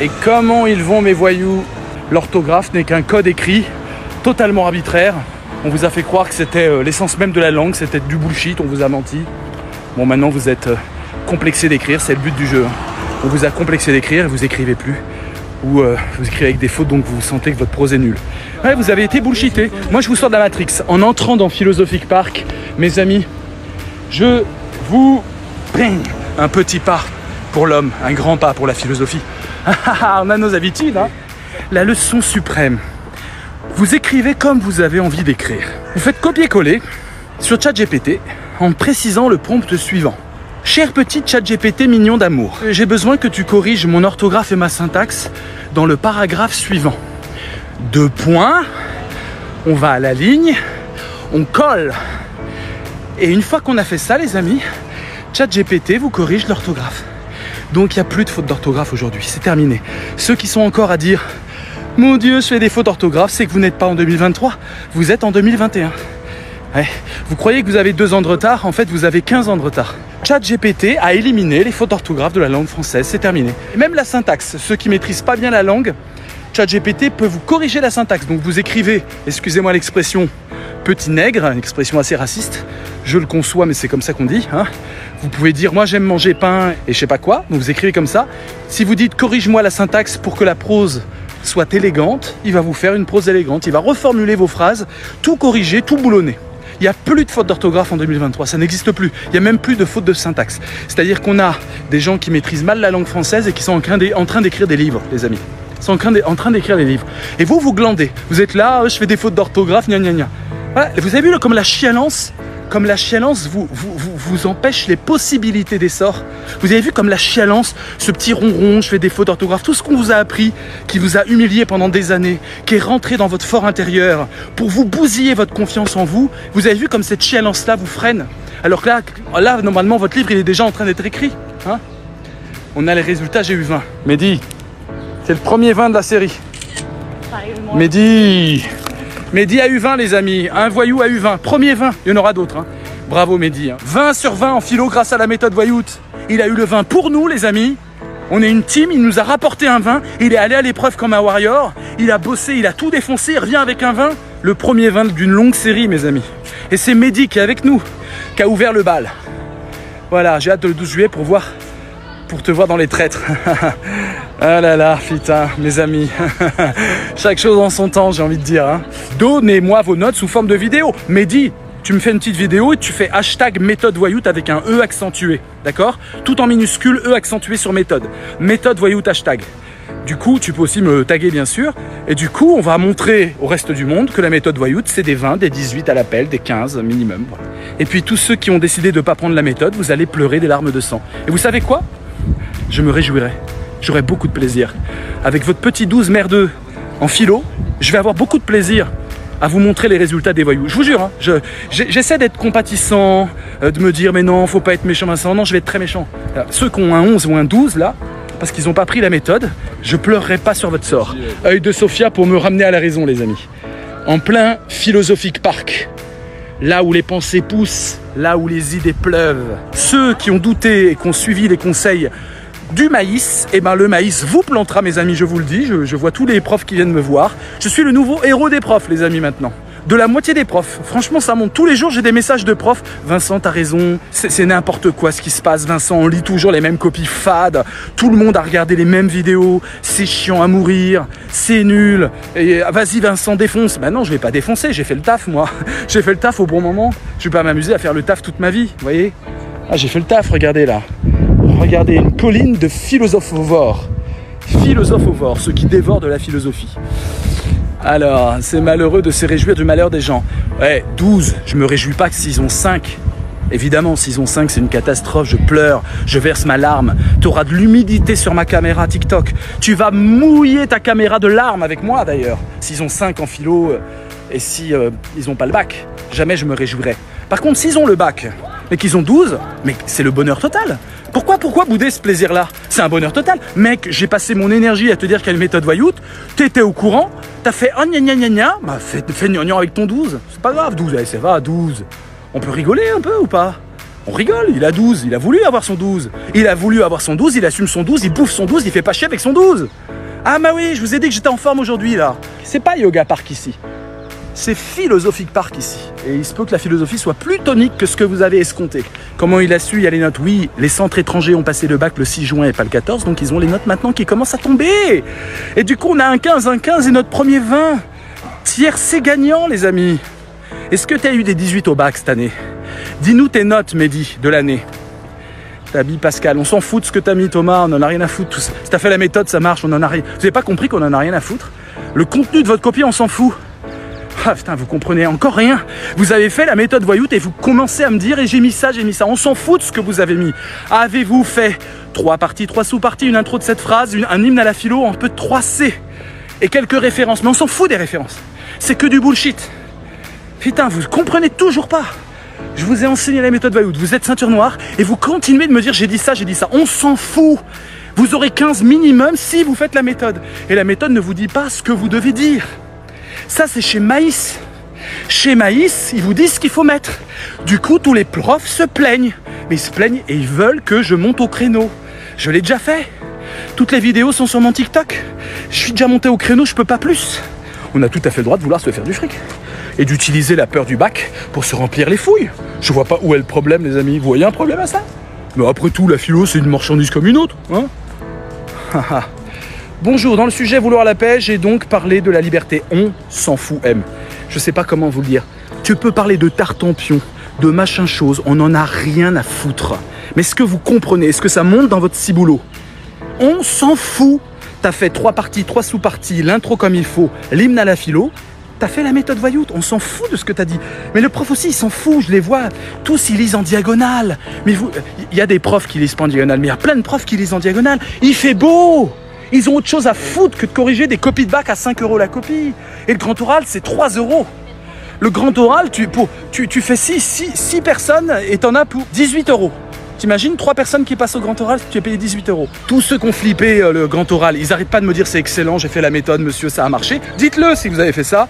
Et comment ils vont mes voyous? L'orthographe n'est qu'un code écrit totalement arbitraire. On vous a fait croire que c'était l'essence même de la langue, c'était du bullshit, on vous a menti. Bon, maintenant vous êtes complexé d'écrire, c'est le but du jeu. On vous a complexé d'écrire et vous écrivez plus. Ou vous écrivez avec des fautes, donc vous sentez que votre prose est nulle. Ouais, vous avez été bullshité. Moi je vous sors de la Matrix. En entrant dans Philosophic Park, mes amis, je vous ping, un petit pas pour l'homme, un grand pas pour la philosophie. On a nos habitudes, hein. La leçon suprême. Vous écrivez comme vous avez envie d'écrire. Vous faites copier-coller sur ChatGPT en précisant le prompt suivant. Cher petit ChatGPT mignon d'amour, j'ai besoin que tu corriges mon orthographe et ma syntaxe dans le paragraphe suivant. 2 points, on va à la ligne, on colle. Et une fois qu'on a fait ça, les amis, ChatGPT vous corrige l'orthographe. Donc il n'y a plus de fautes d'orthographe aujourd'hui, c'est terminé. Ceux qui sont encore à dire « Mon Dieu, je fais des fautes d'orthographe », c'est que vous n'êtes pas en 2023, vous êtes en 2021. Ouais. Vous croyez que vous avez 2 ans de retard, en fait vous avez 15 ans de retard. ChatGPT a éliminé les fautes d'orthographe de la langue française, c'est terminé. Et même la syntaxe, ceux qui ne maîtrisent pas bien la langue, ChatGPT peut vous corriger la syntaxe. Donc vous écrivez, excusez-moi l'expression, petit nègre, une expression assez raciste, je le conçois mais c'est comme ça qu'on dit, hein. Vous pouvez dire moi j'aime manger pain et je sais pas quoi, donc vous écrivez comme ça. Si vous dites corrige-moi la syntaxe pour que la prose soit élégante, il va vous faire une prose élégante, il va reformuler vos phrases, tout corriger, tout boulonner. Il n'y a plus de fautes d'orthographe en 2023, ça n'existe plus. Il n'y a même plus de fautes de syntaxe. C'est-à-dire qu'on a des gens qui maîtrisent mal la langue française et qui sont en train d'écrire des livres, les amis. Ils sont en train d'écrire des livres. Et vous, vous glandez. Vous êtes là, je fais des fautes d'orthographe, gna gna gna. Voilà. Vous avez vu là, comme la chialance vous empêche les possibilités d'essor. Vous avez vu comme la chialance, ce petit ronron, je fais des fautes d'orthographe, tout ce qu'on vous a appris, qui vous a humilié pendant des années, qui est rentré dans votre fort intérieur, pour vous bousiller votre confiance en vous. Vous avez vu comme cette chialance-là vous freine. Alors que là, normalement, votre livre, il est déjà en train d'être écrit. Hein, on a les résultats, j'ai eu 20. Mehdi, c'est le premier 20 de la série. Mehdi a eu 20 les amis, un voyou a eu 20, premier 20, il y en aura d'autres. Hein. Bravo Mehdi, hein. 20 sur 20 en philo grâce à la méthode Voyout. Il a eu le 20 pour nous les amis, on est une team, il nous a rapporté un 20, il est allé à l'épreuve comme un warrior, il a bossé, il a tout défoncé, il revient avec un 20, le premier 20 d'une longue série mes amis. Et c'est Mehdi qui est avec nous, qui a ouvert le bal. Voilà, j'ai hâte de le 12 juillet pour te voir dans les traîtres. Ah là là, putain, mes amis. Chaque chose en son temps, j'ai envie de dire. Hein. Donnez-moi vos notes sous forme de vidéo. Mehdi, tu me fais une petite vidéo et tu fais hashtag méthode Voyout avec un E accentué. D'accord? Tout en minuscule, E accentué sur méthode. Méthode Voyout hashtag. Du coup, tu peux aussi me taguer, bien sûr. Et du coup, on va montrer au reste du monde que la méthode Voyout, c'est des 20, des 18 à l'appel, des 15 minimum. Voilà. Et puis, tous ceux qui ont décidé de ne pas prendre la méthode, vous allez pleurer des larmes de sang. Et vous savez quoi? Je me réjouirai. J'aurai beaucoup de plaisir. Avec votre petit 12 merdeux en philo, je vais avoir beaucoup de plaisir à vous montrer les résultats des voyous. Je vous jure, hein, j'essaie d'être compatissant, de me dire mais non, faut pas être méchant, Vincent. Non, je vais être très méchant. Alors, ceux qui ont un 11 ou un 12 là, parce qu'ils n'ont pas pris la méthode, je pleurerai pas sur votre sort. Œil de Sophia pour me ramener à la raison, les amis. En plein Philosophic Park, là où les pensées poussent, là où les idées pleuvent. Ceux qui ont douté et qui ont suivi les conseils du maïs, et ben le maïs vous plantera mes amis, je vous le dis, je vois tous les profs qui viennent me voir. Je suis le nouveau héros des profs les amis maintenant. De la moitié des profs. Franchement ça monte. Tous les jours j'ai des messages de profs. Vincent t'as raison, c'est n'importe quoi ce qui se passe Vincent, on lit toujours les mêmes copies fades. Tout le monde a regardé les mêmes vidéos. C'est chiant à mourir, c'est nul. Et vas-y Vincent défonce. Ben non je vais pas défoncer, j'ai fait le taf moi. J'ai fait le taf au bon moment. Je vais pas m'amuser à faire le taf toute ma vie, vous voyez. Ah j'ai fait le taf, regardez là. Regardez, une colline de philosophovores. Philosophovores, ceux qui dévorent de la philosophie. Alors, c'est malheureux de se réjouir du malheur des gens. Ouais, 12, je me réjouis pas que s'ils ont 5. Évidemment, s'ils ont 5, c'est une catastrophe, je pleure, je verse ma larme. Tu auras de l'humidité sur ma caméra TikTok. Tu vas mouiller ta caméra de larmes avec moi d'ailleurs. S'ils ont 5 en philo et si ils n'ont pas le bac, jamais je me réjouirai. Par contre, s'ils ont le bac et qu'ils ont 12, mais c'est le bonheur total. Pourquoi bouder ce plaisir-là? C'est un bonheur total. Mec, j'ai passé mon énergie à te dire qu'il y a une méthode Voyout, t'étais au courant, t'as fait oh gna gna gna gna, bah fais gnangnan avec ton 12. C'est pas grave, 12, allez, ça va, 12. On peut rigoler un peu ou pas? On rigole, il a 12, il a voulu avoir son 12. Il a voulu avoir son 12, il assume son 12, il bouffe son 12, il fait pas chier avec son 12. Ah bah oui, je vous ai dit que j'étais en forme aujourd'hui là. C'est pas Yoga Park ici. C'est Philosophic Park ici. Et il se peut que la philosophie soit plus tonique que ce que vous avez escompté. Comment il a su, il y a les notes. Oui, les centres étrangers ont passé le bac le 6 juin et pas le 14, donc ils ont les notes maintenant qui commencent à tomber. Et du coup, on a un 15 et notre premier 20. Tiercé gagnant, les amis. Est-ce que tu as eu des 18 au bac cette année? Dis-nous tes notes, Mehdi, de l'année. T'as mis Pascal, on s'en fout de ce que t'as mis Thomas, on en a rien à foutre. Tout ça. Si t'as fait la méthode, ça marche, on en a rien. Vous avez pas compris qu'on en a rien à foutre? Le contenu de votre copie, on s'en fout. Ah putain, vous comprenez encore rien. Vous avez fait la méthode Voyout et vous commencez à me dire et j'ai mis ça. On s'en fout de ce que vous avez mis. Avez-vous fait 3 parties, 3 sous-parties, une intro de cette phrase, un hymne à la philo en peu de 3C et quelques références? Mais on s'en fout des références. C'est que du bullshit. Putain, vous comprenez toujours pas. Je vous ai enseigné la méthode Voyout, vous êtes ceinture noire et vous continuez de me dire j'ai dit ça. On s'en fout. Vous aurez 15 minimum si vous faites la méthode. Et la méthode ne vous dit pas ce que vous devez dire. Ça, c'est chez Maïs. Chez Maïs, ils vous disent ce qu'il faut mettre. Du coup, tous les profs se plaignent. Mais ils se plaignent et ils veulent que je monte au créneau. Je l'ai déjà fait. Toutes les vidéos sont sur mon TikTok. Je suis déjà monté au créneau, je peux pas plus. On a tout à fait le droit de vouloir se faire du fric. Et d'utiliser la peur du bac pour se remplir les fouilles. Je vois pas où est le problème, les amis. Vous voyez un problème à ça? Mais après tout, la philo, c'est une marchandise comme une autre. Hein. Bonjour, dans le sujet vouloir la paix, j'ai donc parlé de la liberté. On s'en fout, M. Je sais pas comment vous le dire. Tu peux parler de tartempion, de machin chose, on n'en a rien à foutre. Mais est-ce que vous comprenez? Est-ce que ça monte dans votre ciboulot? On s'en fout. T'as fait 3 parties, 3 sous-parties, l'intro comme il faut, l'hymne à la philo. T'as fait la méthode Voyout, on s'en fout de ce que t'as dit. Mais le prof aussi, il s'en fout, je les vois. Tous, ils lisent en diagonale. Mais vous, il y a des profs qui lisent pas en diagonale, mais il y a plein de profs qui lisent en diagonale. Il fait beau. Ils ont autre chose à foutre que de corriger des copies de bac à 5 € la copie. Et le grand oral, c'est 3 €. Le grand oral, tu fais 6 personnes et t'en as pour 18 €. T'imagines 3 personnes qui passent au grand oral, tu es payé 18 €. Tous ceux qui ont flippé le grand oral, ils arrêtent pas de me dire c'est excellent, j'ai fait la méthode, monsieur, ça a marché. Dites-le si vous avez fait ça.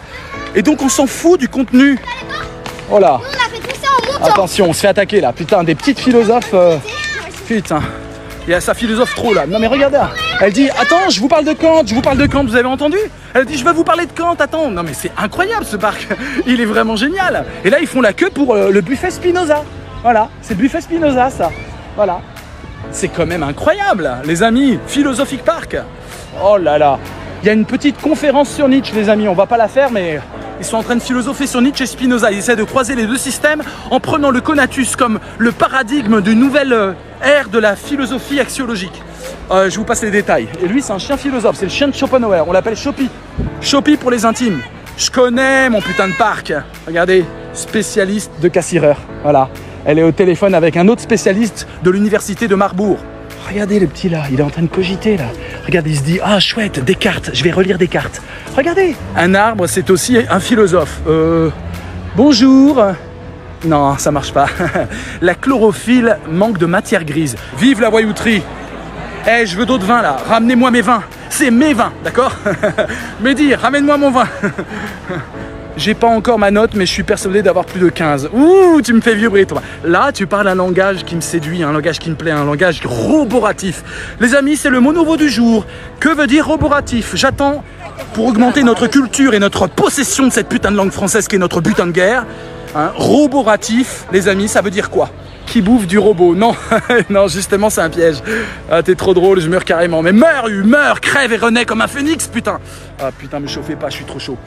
Et donc on s'en fout du contenu. Oh là. On a fait tout ça en montant. Attention, on se fait attaquer là. Putain, des petites philosophes. Putain. Il y a sa philosophe trop là. Non mais regardez. Elle dit, attends, je vous parle de Kant, vous avez entendu? Elle dit, je vais vous parler de Kant, attends. Non mais c'est incroyable ce parc. Il est vraiment génial. Et là, ils font la queue pour le buffet Spinoza. Voilà, c'est le buffet Spinoza, ça. Voilà. C'est quand même incroyable, les amis. Philosophic Park. Oh là là. Il y a une petite conférence sur Nietzsche, les amis. On va pas la faire, mais ils sont en train de philosopher sur Nietzsche et Spinoza. Ils essaient de croiser les deux systèmes en prenant le conatus comme le paradigme d'une nouvelle ère de la philosophie axiologique. Je vous passe les détails. Et lui, c'est un chien philosophe. C'est le chien de Schopenhauer. On l'appelle Chopi. Chopi pour les intimes. Je connais mon putain de parc. Regardez, spécialiste de cassireur. Voilà. Elle est au téléphone avec un autre spécialiste de l'université de Marbourg. Regardez le petit là, il est en train de cogiter là. Regardez, il se dit, ah chouette, Descartes, je vais relire Descartes. Regardez, un arbre c'est aussi un philosophe. Bonjour. Non, ça marche pas. La chlorophylle manque de matière grise. Vive la voyouterie. Eh, je veux d'autres vins là, ramenez-moi mes vins. C'est mes vins, d'accord? Mehdi, ramène-moi mon vin. J'ai pas encore ma note, mais je suis persuadé d'avoir plus de 15. Ouh, tu me fais vibrer, toi. Là, tu parles un langage qui me séduit, un langage qui me plaît, un langage roboratif. Les amis, c'est le mot nouveau du jour. Que veut dire roboratif? J'attends, pour augmenter notre culture et notre possession de cette putain de langue française qui est notre butin de guerre. Hein, roboratif, les amis, ça veut dire quoi? Qui bouffe du robot? Non, non, justement, c'est un piège. Ah, t'es trop drôle, je meurs carrément. Mais meurs, crève et renais comme un phénix, putain. Ah, putain, me chauffez pas, je suis trop chaud.